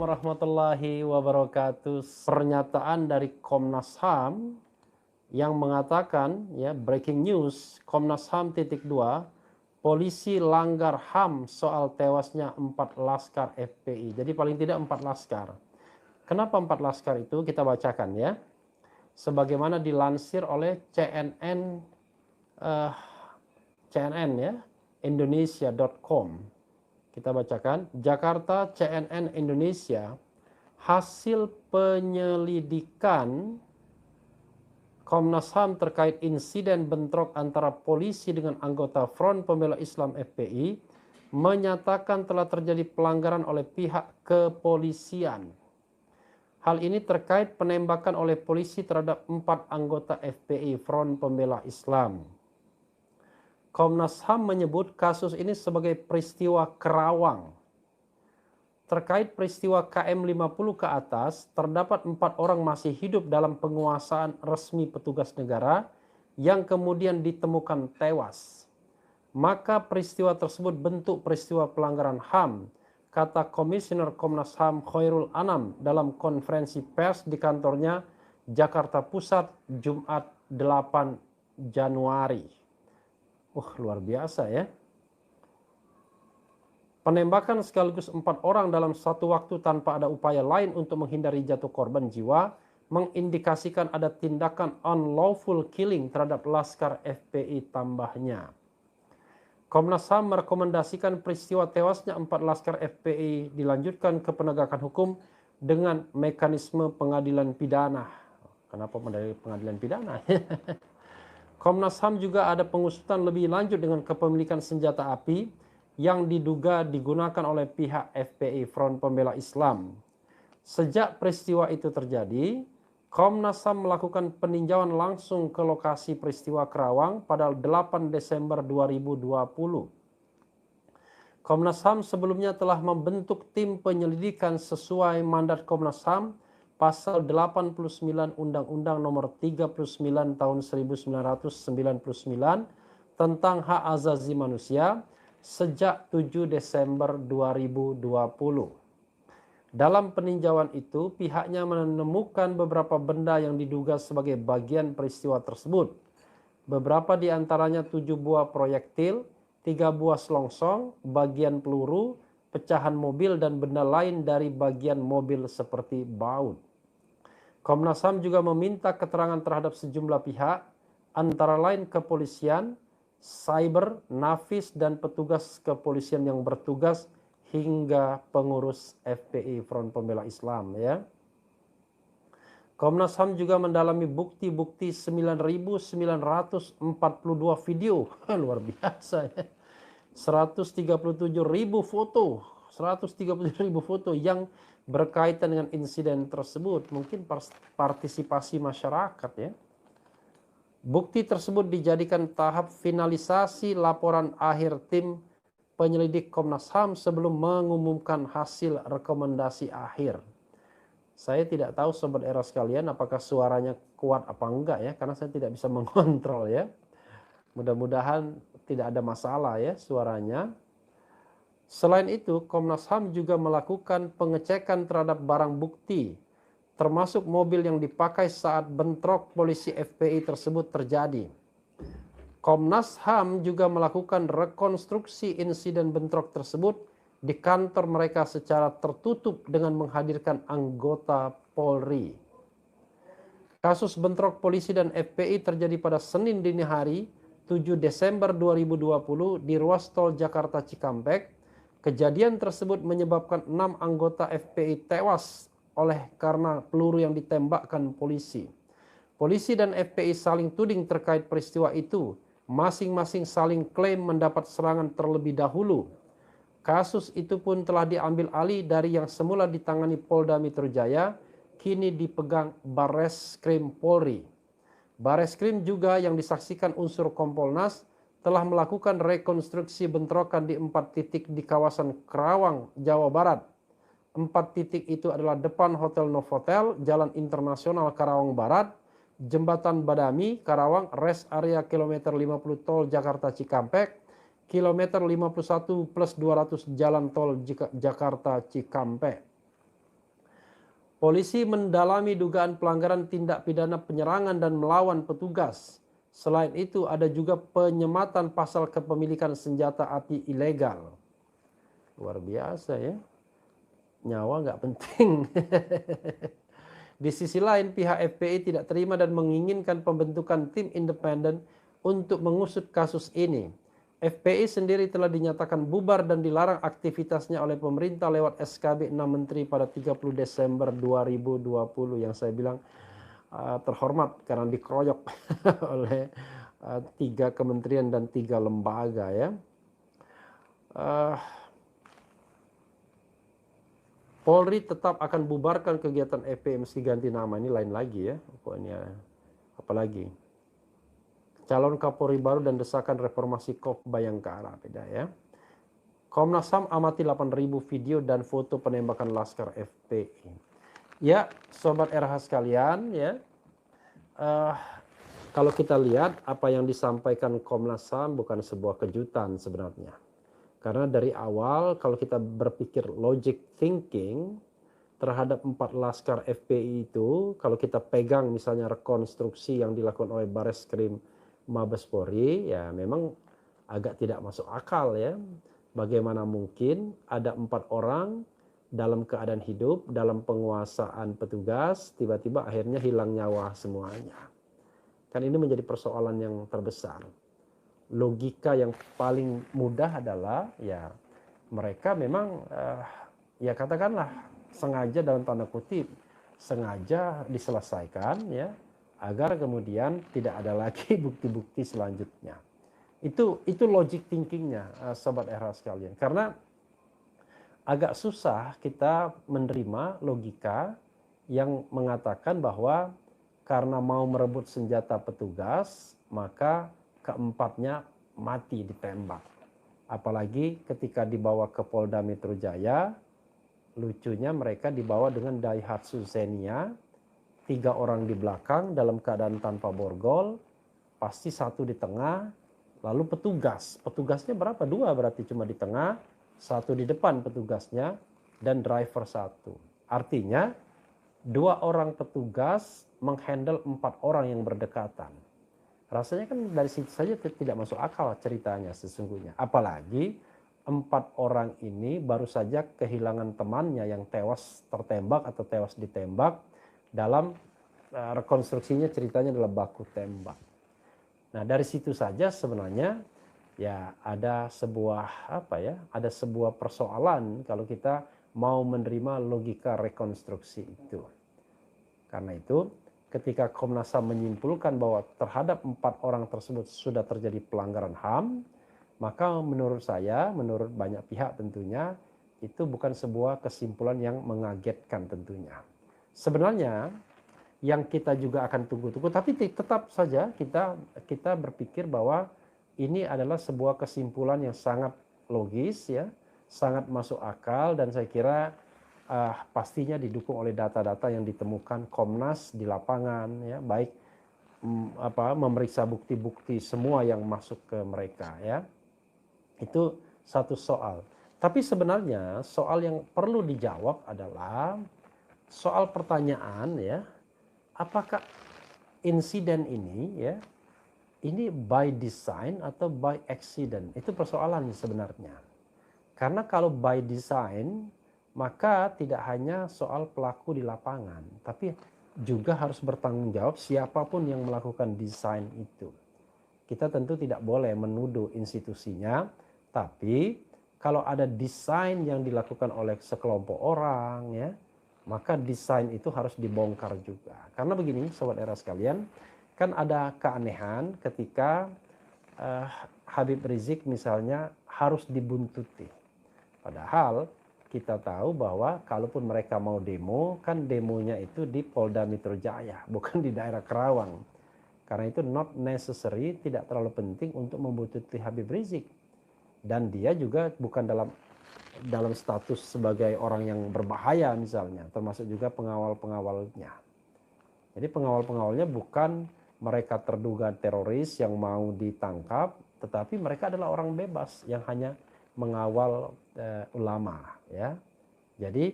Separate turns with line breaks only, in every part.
warahmatullahi wabarakatuh. Pernyataan dari Komnas HAM yang mengatakan, ya, breaking news, Komnas HAM _2, polisi langgar HAM soal tewasnya 4 laskar FPI. Jadi paling tidak 4 laskar. Kenapa 4 laskar itu? Kita bacakan ya. Sebagaimana dilansir oleh CNN ya, Indonesia.com. Kita bacakan, Jakarta, CNN Indonesia, hasil penyelidikan Komnas HAM terkait insiden bentrok antara polisi dengan anggota Front Pembela Islam FPI menyatakan telah terjadi pelanggaran oleh pihak kepolisian. Hal ini terkait penembakan oleh polisi terhadap 4 anggota FPI Front Pembela Islam. Komnas HAM menyebut kasus ini sebagai peristiwa Kerawang. Terkait peristiwa KM 50 ke atas, terdapat 4 orang masih hidup dalam penguasaan resmi petugas negara yang kemudian ditemukan tewas. Maka peristiwa tersebut bentuk peristiwa pelanggaran HAM, kata Komisioner Komnas HAM Khairul Anam dalam konferensi pers di kantornya Jakarta Pusat Jumat 8 Januari. Luar biasa ya. Penembakan sekaligus 4 orang dalam satu waktu tanpa ada upaya lain untuk menghindari jatuh korban jiwa mengindikasikan ada tindakan unlawful killing terhadap laskar FPI tambahnya. Komnas HAM merekomendasikan peristiwa tewasnya 4 laskar FPI dilanjutkan ke penegakan hukum dengan mekanisme pengadilan pidana. Kenapa pengadilan pidana? Komnas HAM juga ada pengusutan lebih lanjut dengan kepemilikan senjata api yang diduga digunakan oleh pihak FPI Front Pembela Islam. Sejak peristiwa itu terjadi, Komnas HAM melakukan peninjauan langsung ke lokasi peristiwa Kerawang pada 8 Desember 2020. Komnas HAM sebelumnya telah membentuk tim penyelidikan sesuai mandat Komnas HAM Pasal 89 Undang-Undang Nomor 39 Tahun 1999 tentang hak asasi manusia sejak 7 Desember 2020. Dalam peninjauan itu, pihaknya menemukan beberapa benda yang diduga sebagai bagian peristiwa tersebut. Beberapa di antaranya 7 buah proyektil, 3 buah selongsong, bagian peluru, pecahan mobil dan benda lain dari bagian mobil seperti baut. Komnas HAM juga meminta keterangan terhadap sejumlah pihak, antara lain kepolisian, cyber, Nafis, dan petugas kepolisian yang bertugas hingga pengurus FPI Front Pembela Islam. Ya. Komnas HAM juga mendalami bukti-bukti 9.942 video, luar biasa ya. 137.000 foto, 137.000 foto yang berkaitan dengan insiden tersebut. Mungkin partisipasi masyarakat ya. Bukti tersebut dijadikan tahap finalisasi laporan akhir tim penyelidik Komnas HAM sebelum mengumumkan hasil rekomendasi akhir. Saya tidak tahu Sobat Era sekalian apakah suaranya kuat apa enggak ya, karena saya tidak bisa mengontrol ya. Mudah-mudahan tidak ada masalah ya suaranya. Selain itu, Komnas HAM juga melakukan pengecekan terhadap barang bukti, termasuk mobil yang dipakai saat bentrok polisi FPI tersebut terjadi. Komnas HAM juga melakukan rekonstruksi insiden bentrok tersebut di kantor mereka secara tertutup dengan menghadirkan anggota Polri. Kasus bentrok polisi dan FPI terjadi pada Senin dini hari 7 Desember 2020 di ruas tol Jakarta Cikampek. Kejadian tersebut menyebabkan 6 anggota FPI tewas karena peluru yang ditembakkan polisi. Polisi dan FPI saling tuding terkait peristiwa itu. Masing-masing saling klaim mendapat serangan terlebih dahulu. Kasus itu pun telah diambil alih dari yang semula ditangani Polda Metro Jaya, kini dipegang Barreskrim Polri. Barreskrim juga yang disaksikan unsur Kompolnas telah melakukan rekonstruksi bentrokan di 4 titik di kawasan Kerawang, Jawa Barat. 4 titik itu adalah depan Hotel Novotel, Jalan Internasional Karawang Barat, Jembatan Badami, Karawang, rest area kilometer 50 tol Jakarta Cikampek, kilometer 51+200 jalan tol Jakarta Cikampek. Polisi mendalami dugaan pelanggaran tindak pidana penyerangan dan melawan petugas. Selain itu ada juga penyematan pasal kepemilikan senjata api ilegal. Luar biasa ya. Nyawa nggak penting. Di sisi lain, pihak FPI tidak terima dan menginginkan pembentukan tim independen untuk mengusut kasus ini. FPI sendiri telah dinyatakan bubar dan dilarang aktivitasnya oleh pemerintah lewat SKB 6 Menteri pada 30 Desember 2020 yang saya bilang terhormat karena dikeroyok oleh 3 kementerian dan 3 lembaga ya. Polri tetap akan bubarkan kegiatan FPI meski ganti nama, ini lain lagi ya pokoknya. Apalagi calon Kapolri baru dan desakan reformasi KOP Bayangkara, beda ya. Komnas HAM amati 8.000 video dan foto penembakan Laskar FPI. Ya, Sobat RH sekalian ya, kalau kita lihat apa yang disampaikan Komnas HAM bukan sebuah kejutan sebenarnya. Karena dari awal kalau kita berpikir logic thinking terhadap 4 Laskar FPI itu, kalau kita pegang misalnya rekonstruksi yang dilakukan oleh Bareskrim Mabes Polri, ya memang agak tidak masuk akal ya. Bagaimana mungkin ada 4 orang dalam keadaan hidup, dalam penguasaan petugas, tiba-tiba akhirnya hilang nyawa semuanya. Kan ini menjadi persoalan yang terbesar. Logika yang paling mudah adalah ya mereka memang ya katakanlah sengaja dalam tanda kutip sengaja diselesaikan ya agar kemudian tidak ada lagi bukti-bukti selanjutnya. Itu logic thinkingnya Sobat RH sekalian. Karena agak susah kita menerima logika yang mengatakan bahwa karena mau merebut senjata petugas maka keempatnya mati ditembak. Apalagi ketika dibawa ke Polda Metro Jaya, lucunya mereka dibawa dengan Daihatsu Xenia, 3 orang di belakang dalam keadaan tanpa borgol, pasti 1 di tengah, lalu petugasnya berapa? 2 berarti cuma di tengah, 1 di depan petugasnya, dan driver 1. Artinya 2 orang petugas menghandle 4 orang yang berdekatan. Rasanya kan dari situ saja tidak masuk akal ceritanya sesungguhnya. Apalagi 4 orang ini baru saja kehilangan temannya yang tewas tertembak atau tewas ditembak dalam rekonstruksinya ceritanya adalah baku tembak. Nah dari situ saja sebenarnya ya ada sebuah ada sebuah persoalan kalau kita mau menerima logika rekonstruksi itu. Karena itu ketika Komnas HAM menyimpulkan bahwa terhadap 4 orang tersebut sudah terjadi pelanggaran HAM, maka menurut saya, menurut banyak pihak tentunya, itu bukan sebuah kesimpulan yang mengagetkan tentunya. Sebenarnya yang kita juga akan tunggu-tunggu, tapi tetap saja kita berpikir bahwa ini adalah sebuah kesimpulan yang sangat logis ya, sangat masuk akal dan saya kira pastinya didukung oleh data-data yang ditemukan Komnas di lapangan ya, baik memeriksa bukti-bukti semua yang masuk ke mereka ya. Itu satu soal. Tapi sebenarnya soal yang perlu dijawab adalah soal pertanyaan ya, apakah insiden ini ya ini by design atau by accident? Itu persoalan sebenarnya. Karena kalau by design maka tidak hanya soal pelaku di lapangan, tapi juga harus bertanggung jawab siapapun yang melakukan desain itu. Kita tentu tidak boleh menuduh institusinya, tapi kalau ada desain yang dilakukan oleh sekelompok orang ya, maka desain itu harus dibongkar juga. Karena begini Sobat RH sekalian, kan ada keanehan ketika Habib Rizik misalnya harus dibuntuti. Padahal kita tahu bahwa kalaupun mereka mau demo, kan demonya itu di Polda Metro Jaya, bukan di daerah Kerawang. Karena itu not necessary, tidak terlalu penting untuk membuntuti Habib Rizik. Dan dia juga bukan dalam status sebagai orang yang berbahaya misalnya, termasuk juga pengawal-pengawalnya. Jadi pengawal-pengawalnya bukan mereka terduga teroris yang mau ditangkap, tetapi mereka adalah orang bebas yang hanya mengawal ulama ya. Jadi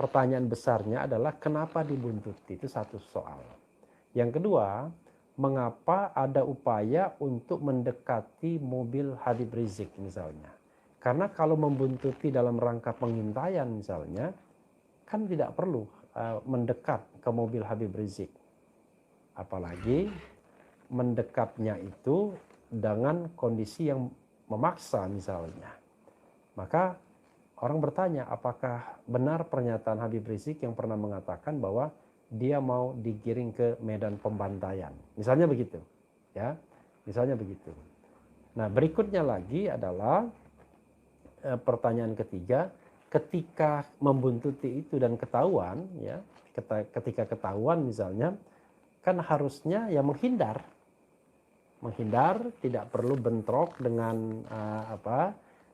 pertanyaan besarnya adalah kenapa dibuntuti, itu satu soal. Yang kedua, mengapa ada upaya untuk mendekati mobil Habib Rizik misalnya. Karena kalau membuntuti dalam rangka pengintaian misalnya, kan tidak perlu mendekat ke mobil Habib Rizik. Apalagi mendekatnya itu dengan kondisi yang memaksa misalnya. Maka orang bertanya, apakah benar pernyataan Habib Rizik yang pernah mengatakan bahwa dia mau digiring ke medan pembantaian. Misalnya begitu. Ya, misalnya begitu. Nah, berikutnya lagi adalah pertanyaan ketiga, ketika membuntuti itu dan ketahuan, ya, ketika ketahuan misalnya, kan harusnya ya menghindar, tidak perlu bentrok dengan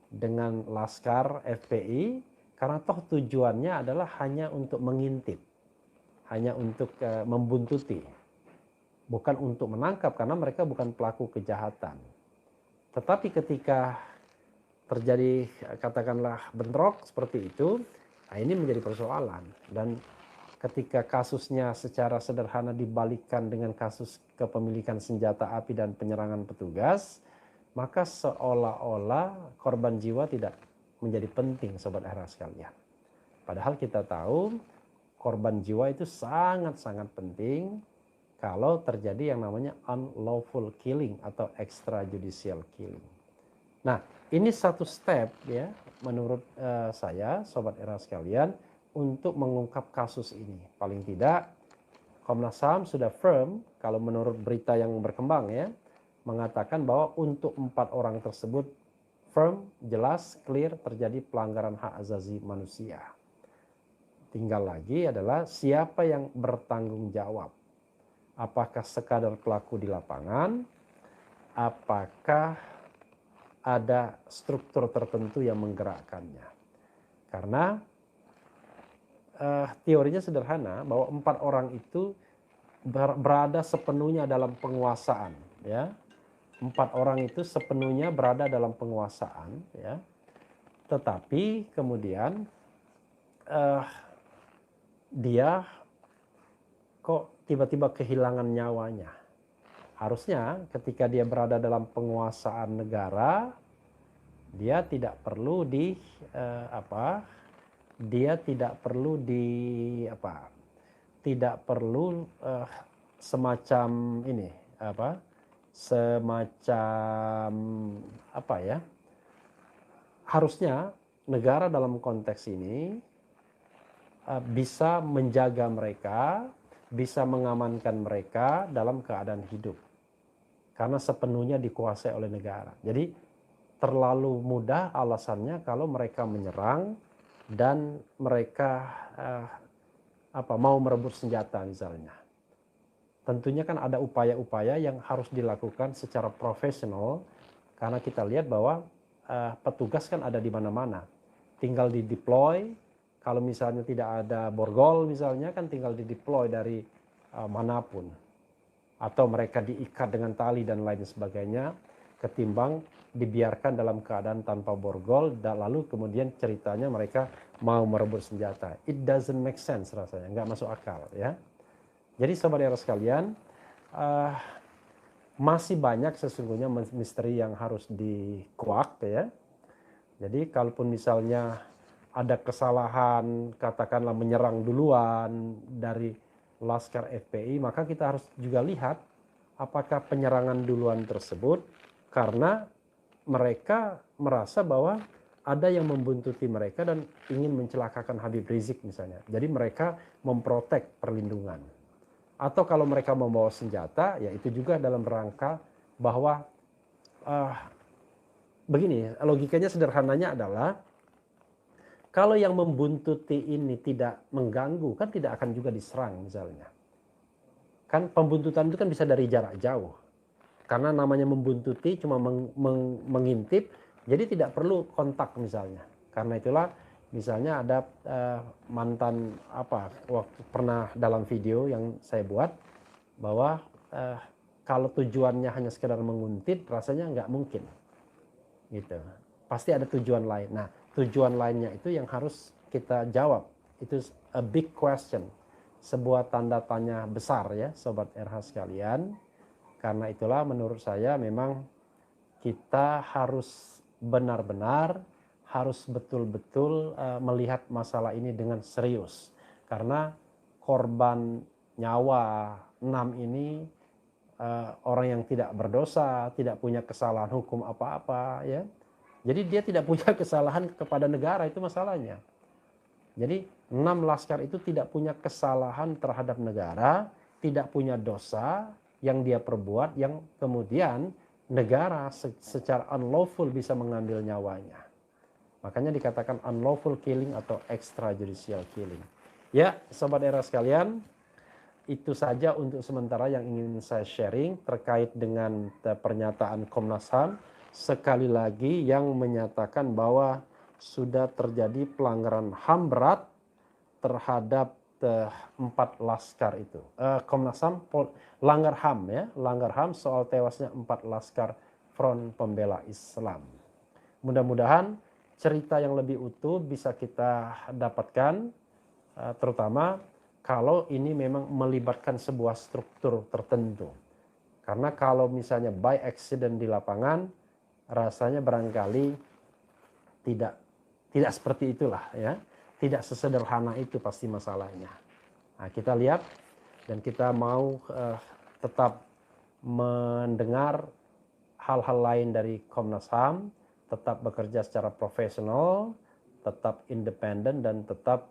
dengan Laskar FPI, karena toh tujuannya adalah hanya untuk mengintip, hanya untuk membuntuti, bukan untuk menangkap karena mereka bukan pelaku kejahatan. Tetapi ketika terjadi katakanlah bentrok seperti itu, nah ini menjadi persoalan. Dan ketika kasusnya secara sederhana dibalikkan dengan kasus kepemilikan senjata api dan penyerangan petugas, maka seolah-olah korban jiwa tidak menjadi penting, Sobat Era sekalian. Padahal kita tahu korban jiwa itu sangat-sangat penting kalau terjadi yang namanya unlawful killing atau extrajudicial killing. Nah, ini satu step ya menurut saya, Sobat Era sekalian, untuk mengungkap kasus ini. Paling tidak Komnas HAM sudah firm, kalau menurut berita yang berkembang ya, mengatakan bahwa untuk 4 orang tersebut firm, jelas, clear terjadi pelanggaran hak asasi manusia. Tinggal lagi adalah siapa yang bertanggung jawab. Apakah sekadar pelaku di lapangan, apakah ada struktur tertentu yang menggerakkannya. Karena teorinya sederhana bahwa 4 orang itu berada sepenuhnya dalam penguasaan, ya. 4 orang itu sepenuhnya berada dalam penguasaan, ya. Tetapi kemudian dia kok tiba-tiba kehilangan nyawanya. Harusnya ketika dia berada dalam penguasaan negara, dia tidak perlu semacam ini harusnya negara dalam konteks ini bisa menjaga mereka, bisa mengamankan mereka dalam keadaan hidup karena sepenuhnya dikuasai oleh negara. Jadi terlalu mudah alasannya kalau mereka menyerang dan mereka mau merebut senjata misalnya. Tentunya kan ada upaya-upaya yang harus dilakukan secara profesional karena kita lihat bahwa petugas kan ada di mana-mana. Tinggal di-deploy, kalau misalnya tidak ada borgol misalnya kan tinggal di-deploy dari manapun. Atau mereka diikat dengan tali dan lain sebagainya, ketimbang dibiarkan dalam keadaan tanpa borgol dan lalu kemudian ceritanya mereka mau merebut senjata. It doesn't make sense rasanya, nggak masuk akal ya. Jadi Sobat Era sekalian, masih banyak sesungguhnya misteri yang harus dikuak ya. Jadi kalaupun misalnya ada kesalahan, katakanlah menyerang duluan dari Laskar FPI, maka kita harus juga lihat apakah penyerangan duluan tersebut karena mereka merasa bahwa ada yang membuntuti mereka dan ingin mencelakakan Habib Rizik misalnya. Jadi mereka memprotek perlindungan. Atau kalau mereka membawa senjata, ya itu juga dalam rangka bahwa begini, logikanya sederhananya adalah kalau yang membuntuti ini tidak mengganggu, kan tidak akan juga diserang misalnya. Kan pembuntutan itu kan bisa dari jarak jauh. Karena namanya membuntuti cuma mengintip, jadi tidak perlu kontak misalnya. Karena itulah misalnya ada mantan waktu pernah dalam video yang saya buat bahwa kalau tujuannya hanya sekedar menguntit rasanya nggak mungkin gitu, pasti ada tujuan lain. Nah tujuan lainnya itu yang harus kita jawab Itu a big question, sebuah tanda tanya besar ya Sobat RH sekalian. Karena itulah menurut saya memang kita harus benar-benar, harus betul-betul melihat masalah ini dengan serius. Karena korban nyawa 6 ini orang yang tidak berdosa, tidak punya kesalahan hukum apa-apa ya. Jadi dia tidak punya kesalahan kepada negara, itu masalahnya. Jadi 6 laskar itu tidak punya kesalahan terhadap negara, tidak punya dosa yang dia perbuat, yang kemudian negara secara unlawful bisa mengambil nyawanya. Makanya dikatakan unlawful killing atau extrajudicial killing. Ya, Sobat Era sekalian, itu saja untuk sementara yang ingin saya sharing terkait dengan pernyataan Komnas HAM. Sekali lagi yang menyatakan bahwa sudah terjadi pelanggaran HAM berat terhadap 4 laskar itu. Komnas HAM langgar HAM ya, langgar HAM soal tewasnya 4 laskar Front Pembela Islam. Mudah-mudahan cerita yang lebih utuh bisa kita dapatkan, terutama kalau ini memang melibatkan sebuah struktur tertentu. Karena kalau misalnya by accident di lapangan, rasanya barangkali tidak seperti itulah ya. Tidak sesederhana itu pasti masalahnya. Nah, kita lihat dan kita mau tetap mendengar hal-hal lain dari Komnas HAM, tetap bekerja secara profesional, tetap independen dan tetap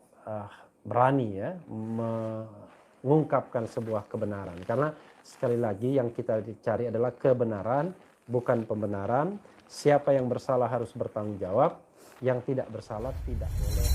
berani ya mengungkapkan sebuah kebenaran. Karena sekali lagi yang kita cari adalah kebenaran, bukan pembenaran. Siapa yang bersalah harus bertanggung jawab, yang tidak bersalah tidak boleh